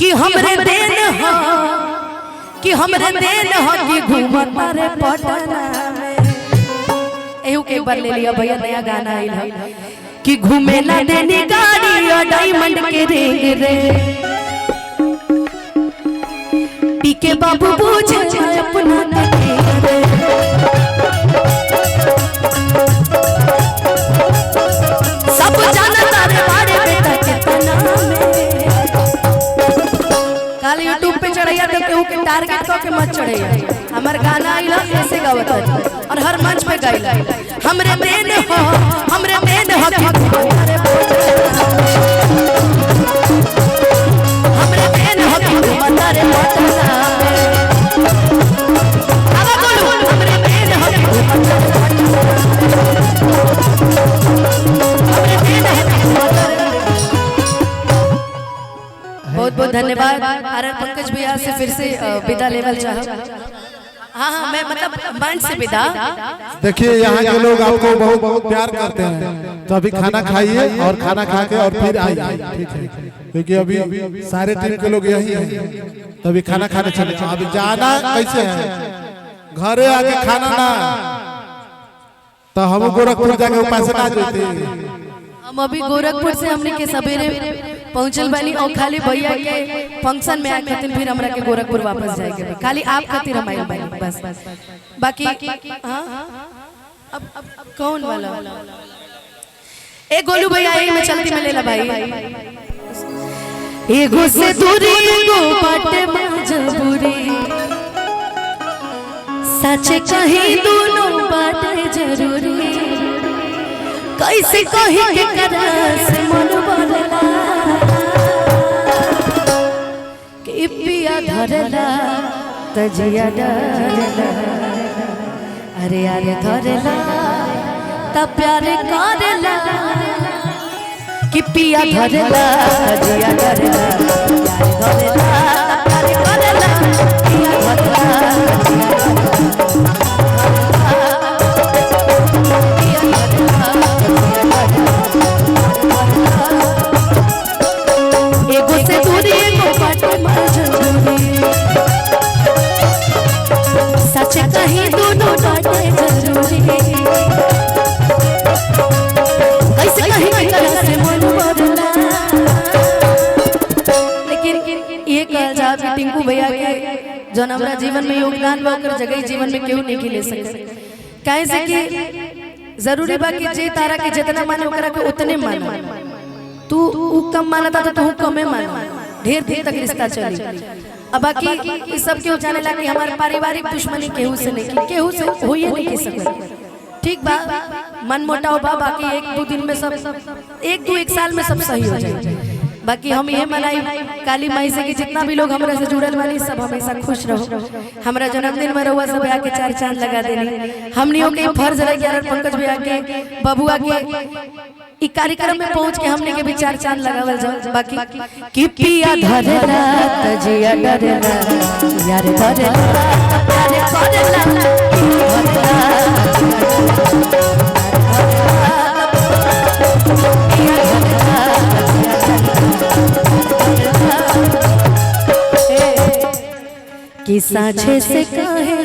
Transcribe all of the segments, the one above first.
कि हमरे देन हो कि हमरे देन हो कि घूमता रे पटना में। एहू के एक बार ले लिया भैया, नया गाना आइल है कि घूमे ना देनी गाड़ी और डायमंड के रिंग रे। पीके बाबू पूछे अपना रे, सब जानता रे बारे बेटा कितना में। कल यूट्यूब पे चढ़ैया तो केहू के टारगेट करके मत चढ़ैया। हमार गाना आइला ऐसे गावत और हर मंच पे गाइला हमरे देन हो हमरे देन हो हमरे देन हो कि मता रे पटना में। अब बोलो हमरे देन हो कि मता रे हमरे देन हो। बहुत बहुत धन्यवाद। आरआर पंकज भैया से फिर से विदा लेवल चाह। हाँ हाँ मैं मतलब मंच से विदा। देखिए यहाँ के लोग आपको बहुत बहुत प्यार करते हैं, तो अभी खाना खाइए और खाना खा के और फिर आइए, ठीक है? क्योंकि अभी सारे टीम के लोग यही हैं, तो अभी खाना खाने चले। अभी जाना कैसे है, घरे आके खाना ना, तो हम गोरखपुर जाके उपास ना देते। हम अभी गोरखपुर से हमने के सवेरे पहुंचल बानी और खाली भैया के फंक्शन में आके खातिर फिर हमरा के गोरखपुर वापस जाएंगे। खाली आप खातिर हम आइल बानी बस। बाकी अब कौन वाला ए गोलू भैया यही में चलती में लेला भाई। एगो से दूरी एगो बाटे मजबूरी, सच कही दोनों बाटे जरूरी। कैसे कही के करा से मन बदला कि पिया धरला तजिया डरला। अरे अरे धरला त प्यार करला कि पिया धरला तजिया डरला। प्यार धरला त प्यार करला पिया धरला। एगो से दूरी एगो बाटे मजबूरी, सच कही दोनों बाटे जरूरी। कैसे कही करा से मन बदला। लेकिन ये कह जा कि टिंकू भैया के जो हमारा जीवन में योगदान बा ओकर जगह जीवन में केहू नहीं ले सके। काहे से कि जरूरी बा कि जे तारा के जितना माने ओकरा के उतने माने। तू कम मानता तो तू कमे मानो, ढेर देर तक रिश्ता चली। अब बाकी इस सब क्यों जाने लगे हमारे पारिवारिक दुश्मनी केहू से नहीं, केहू से हो ही नहीं सके। ठीक बा मन मोटाव बा, बाकी एक दो दिन में सब एक साल में सब सही हो जाए। बाकी हम ये मनाई काली माई से कि जितना भी लोग हमरा से जुड़ल वाली सब हमेशा खुश रहो। हमरा जन्मदिन में रहुआ सब आके 4 चांद लगा देनी। हमनियों के फर्ज रहे कि आरआर पंकज भैया के बबुआ के कार्यक्रम में पहुंच के हमने के भी 4 चांद लगावल जाओ। बाकी कि पिया धरला तजिया डरला यार धरला प्यार कि साझे से कहे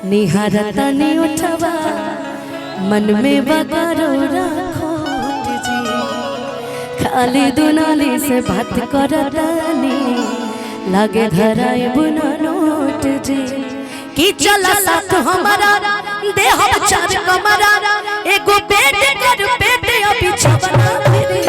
निहारता नहीं उठवा मन में बगारो रखो जी। खाली दुनाली से बात करतानी लागे धराए बुना नोट जी। कि चला साथ हमारा दे हम 4 कमरा एगो बेट कर बेट अभी छबना मेरे।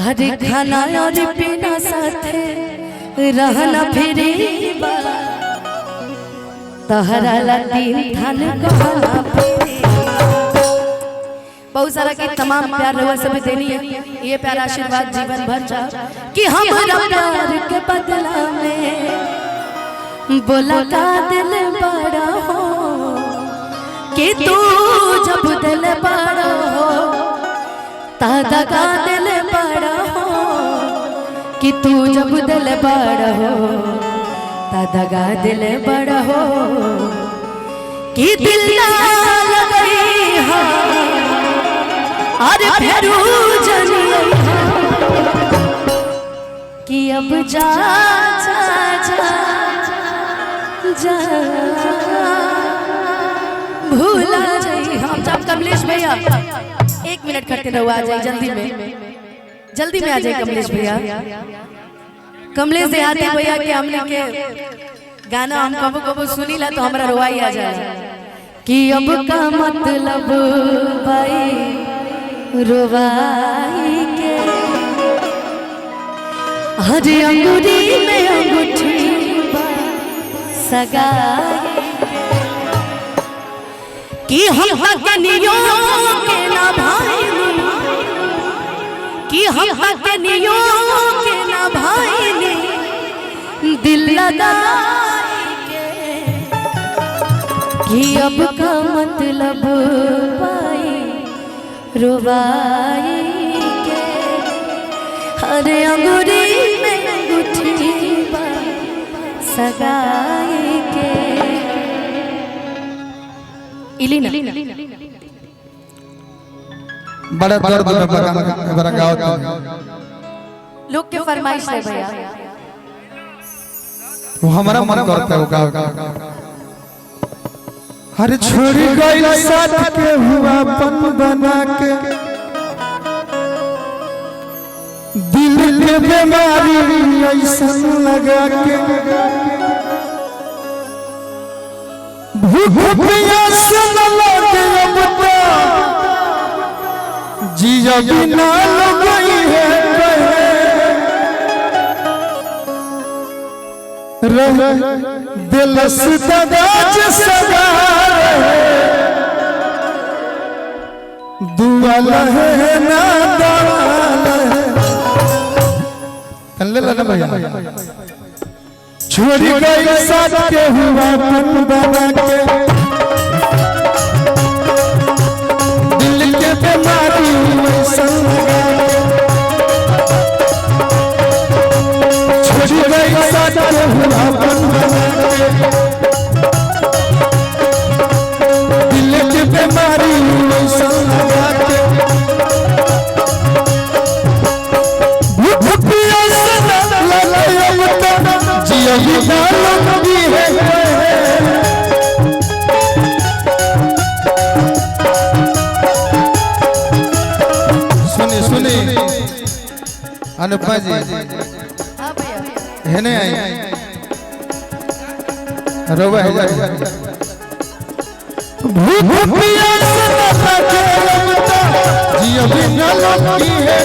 अरे खाना और पीना साथे रहना फिरी तहरा दिन धन कहना। बहुत सारा के तमाम प्यार रहुआ सब देनी है। ये प्यार आशीर्वाद जीवन भर जाओ कि हम प्यार के बदला में बोला का दिल बड़ा हो कि तू जब दिल बड़ा हो तादा का दिल बड़ा हो कि तू जब दिल बड़ा हो तादा दिल बड़ा हो कि दिल ना लगई हा अरे फेरू जनी कि अब जा जा जा जा भूला जाई हम जब कमलेश भैया 1 मिनट खड़ते रहो आ जाए जल्दी में आ जाए कमलेश भैया। कमलेश देहाती भैया के हमने के गाना हम कबो कबो सुनी ला तो हमरा रोवाई आ जाए कि अब का मतलब भाई रोवाई के हर अंगूरी में अंगूठी सगाई कि हम हकनियों के ना भाई कि हम हकनियों के ना भाई ने दिल लगाई के कि अब का मतलब पाई रोवाई के हर अंगूरी में अंगूठी सगाई के इलिना बड़े दर्द में बरंगाओ लोग के फरमाइश है भैया वो हमारा मन करता है वो गाओ हर छोड़ी गई साथ के हुआ पन बना के दिल के बीमारी ऐसा लगा के भूख प्यास न लगे अब तो जिया बिना लगई है रह दिलस दगाज सगा दुआ लहे ना दवा लहे भैया छोड़ी गई साथ के हुआ पन बना के दिल के बीमारी ऐसा लगा छोड़ी गई साथ के हुआ पन बना के दिल के बीमारी ऐसा लगा के सुनी सुनी अनुपमा जी है नहीं आई रोवा है भूख प्यास न लगे जिया बिना लगी है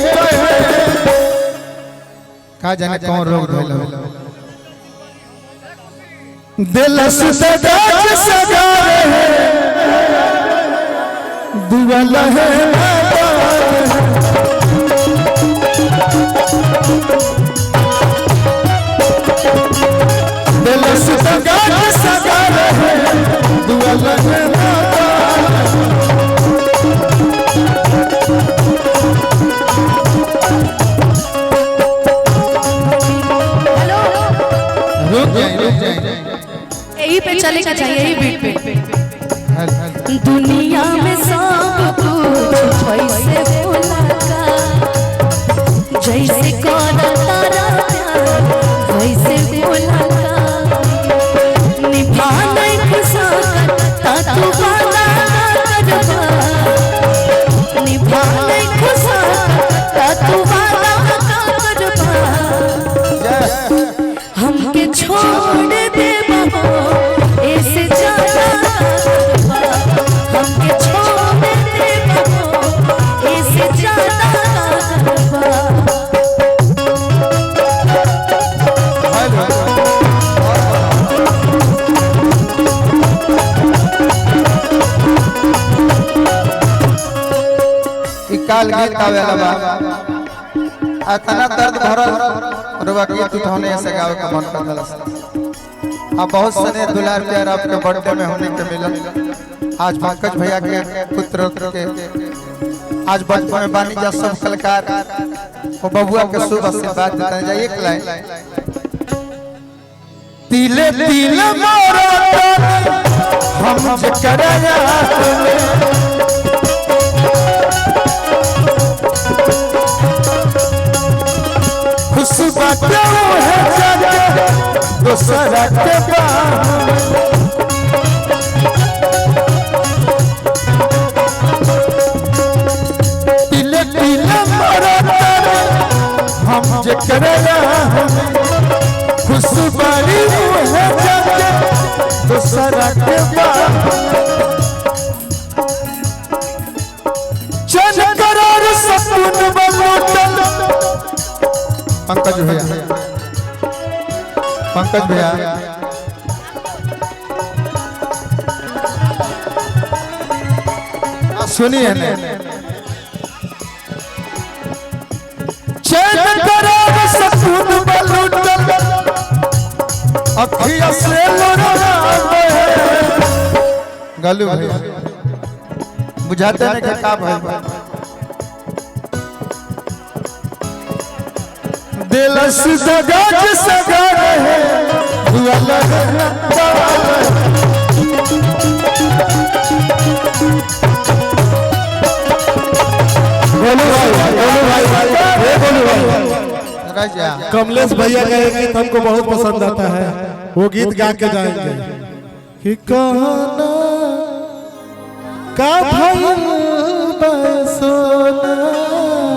का जाने कौन रोग धोइल दिलस दगाज सगा रहे दुआ लहे दिलस दगाज सगा रहे दुआ लहे रुक जाए यही पे चलेगा चाहिए यही बीट पे दुनिया में सब कुछ वैसे भुलाका जैसे कौन तारा वैसे भुलाका निभाना खुशा तू वादा करबा निभाना खुशा तू वादा करबा हमके छोड़ दे ऐसे ज्यादा हमके छोड़ दे ऐसे ज्यादा काल गीत आवेला बा अतना दर्द भरल रुवा गीत उठाने ऐसे गावे का मन कर दलस अब बहुत सने दुलार प्यार आपके बर्थडे में होने के मिलन आज पंकज भैया के पुत्र के आज बचपन में बानी जा सब कलाकार वो बबुआ के शुभ आशीर्वाद देते हैं जाइए एक लाइन तिले तिले मोरा हम जकरया खुश बाटे है जाके दूसरा के बाहों तिले तिले मरता हम जे करेला खुश बाड़ी है जाके दूसरा के बाहों चल करार सपन बलोटल पंकज भैया सुनिए ना चल करार सपन बलोटल अखिया से लोरावे गलू भैया बुझाते हैं कि का भाई दिलस दगाज सगा रहे हुआ लगता कमलेश भैया का एक गीत हमको बहुत पसंद आता है, वो गीत गा के जाएंगे कि कहना का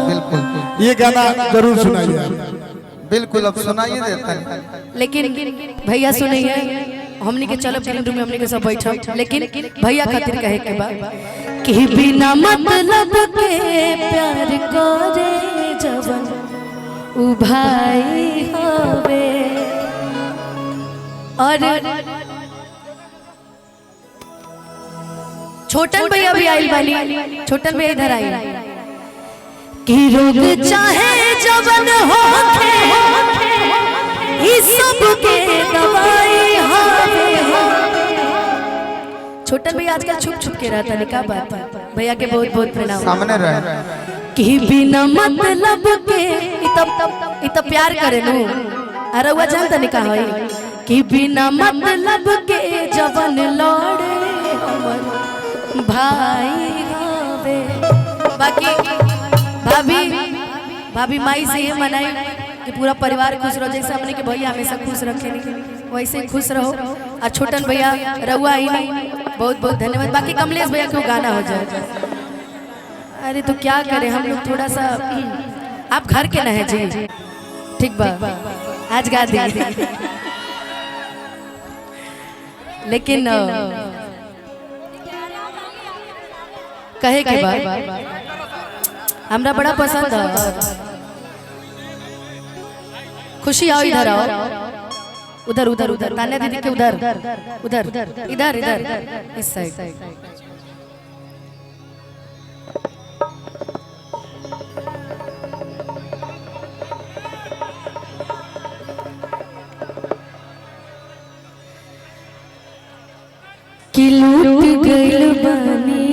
बिल्कुल ये गाना जरूर सुनाइए। बिल्कुल अब सुनाइए देता है लेकिन भैया सुनिए हमनी के चलब ग्रीन रूम में हमनी के सब बैठब लेकिन भैया खातिर कहे के बा कि बिना मतलब के प्यार करे जवन उ भाई होवे और छोटन भैया भी आइल बानी छोटन भैया इधर आई कि रोग चाहे जवन होखे इस सब के दवाई होवे छोटन भैया आजकल छुप छुप के रहता है, क्या बात है भैया के बहुत बहुत प्रणाम। सामने रहे कि बिना मतलब के इत प्यार करे नु अरे हुआ जानता नहीं कहा है कि बिना मतलब के जवन लड़े हमर भाई होवे। बाकी भाभी माई से ये मनाई कि पूरा परिवार खुश रहो, जैसे हमने के भैया हमेशा खुश रखे वैसे ही खुश रहो। और छोटन भैया रहुआ ही नहीं बहुत बहुत धन्यवाद। बाकी कमलेश भैया क्यों गाना हो जाए, अरे तो क्या करें हम लोग थोड़ा सा, आप घर के न है जी ठीक बा आज गा दे लेकिन कहे के बाद हमरा बड़ा पसंद है। खुशी आओ इधर आओ, उधर उधर उधर तान्या दीदी के उधर उधर इधर इधर इस साइड। कि लूट गइल बानी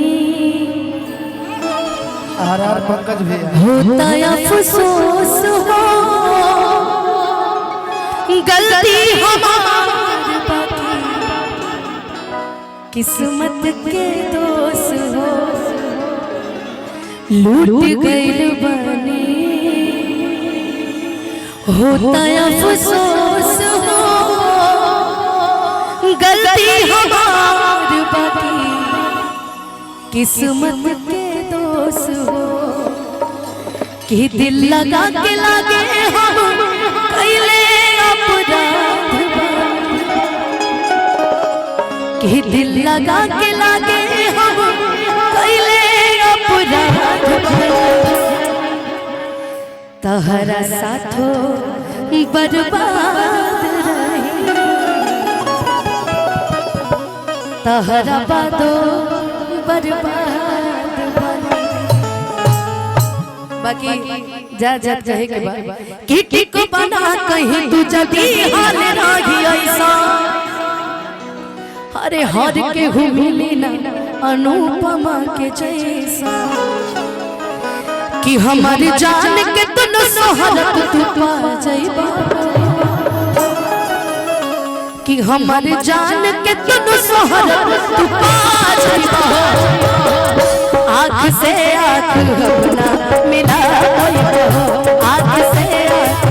आर पंकज भैया होता अफसोस हो गलती हमारी बाकी किस्मत के दोष हो। लूट गइल बानी होता अफसोस हो गलती हमारी बाकी किस्मत के दोष हो। कि दिल लगा के लागे हम कैले अपराध कि दिल लगा के लागे हम कैले अपराध तहरा साथो बर्बाद रही तहरा बादो बर्बाद बाकी जा जा कहे के बाद कि टिक बना कहीं तू जदी हाल रागी ऐसा अरे हर के मिली ना अनुपमा के जैसा कि हमारी जान के तुन सोहरत तू पा जाइबा कि हमारी जान के तुन सोहरत तू पा जाइबा आँख से आँख अपना मिला आँख से आँख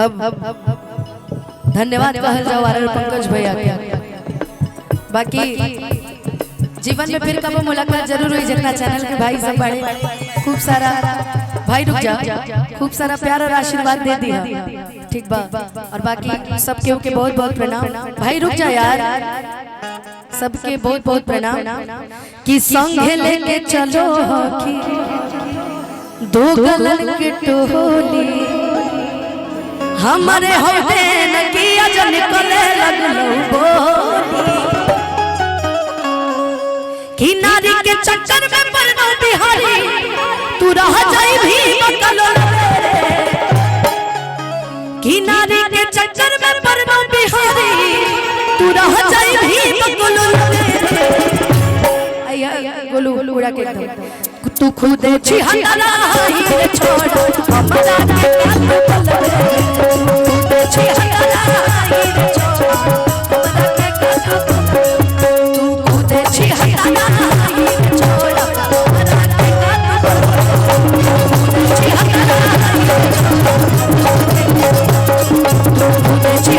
अब धन्यवाद कहल जाओ आर पंकज भैया के। बाकी जीवन में फिर कब मुलाकात जरूर हुई। जितना चैनल के भाई सब बड़े खूब सारा भाई रुक जा खूब सारा प्यार और आशीर्वाद दे दिया ठीक बा। और बाकी सबके के बहुत बहुत प्रणाम। भाई रुक जा यार, सबके बहुत बहुत प्रणाम। कि संगे लेके चलो कि दो गलन के टोली हमारे होते न किया जब निकले लगलो बोली कि नारी के चक्कर में पड़ना बिहारी तू रह जाई भी बकलो कि नारी के चक्कर में पड़ना बिहारी तू रह जाई भी बकलो गोलू उड़ा के तू खुद छी हंडला ही छोड़ हमरा के खुद छी हंडला ही छोड़ हमरा के तू खुद छी हंडला ही छोड़ हमरा के छी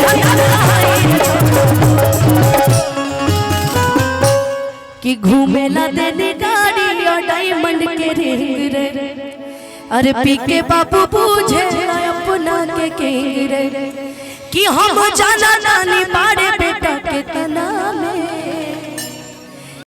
कि घूमेला देनी गाड़ी और डायमंड के रिंग रे। अरे पी के बाबू पूछे अपना के किंग रे कि हम जाना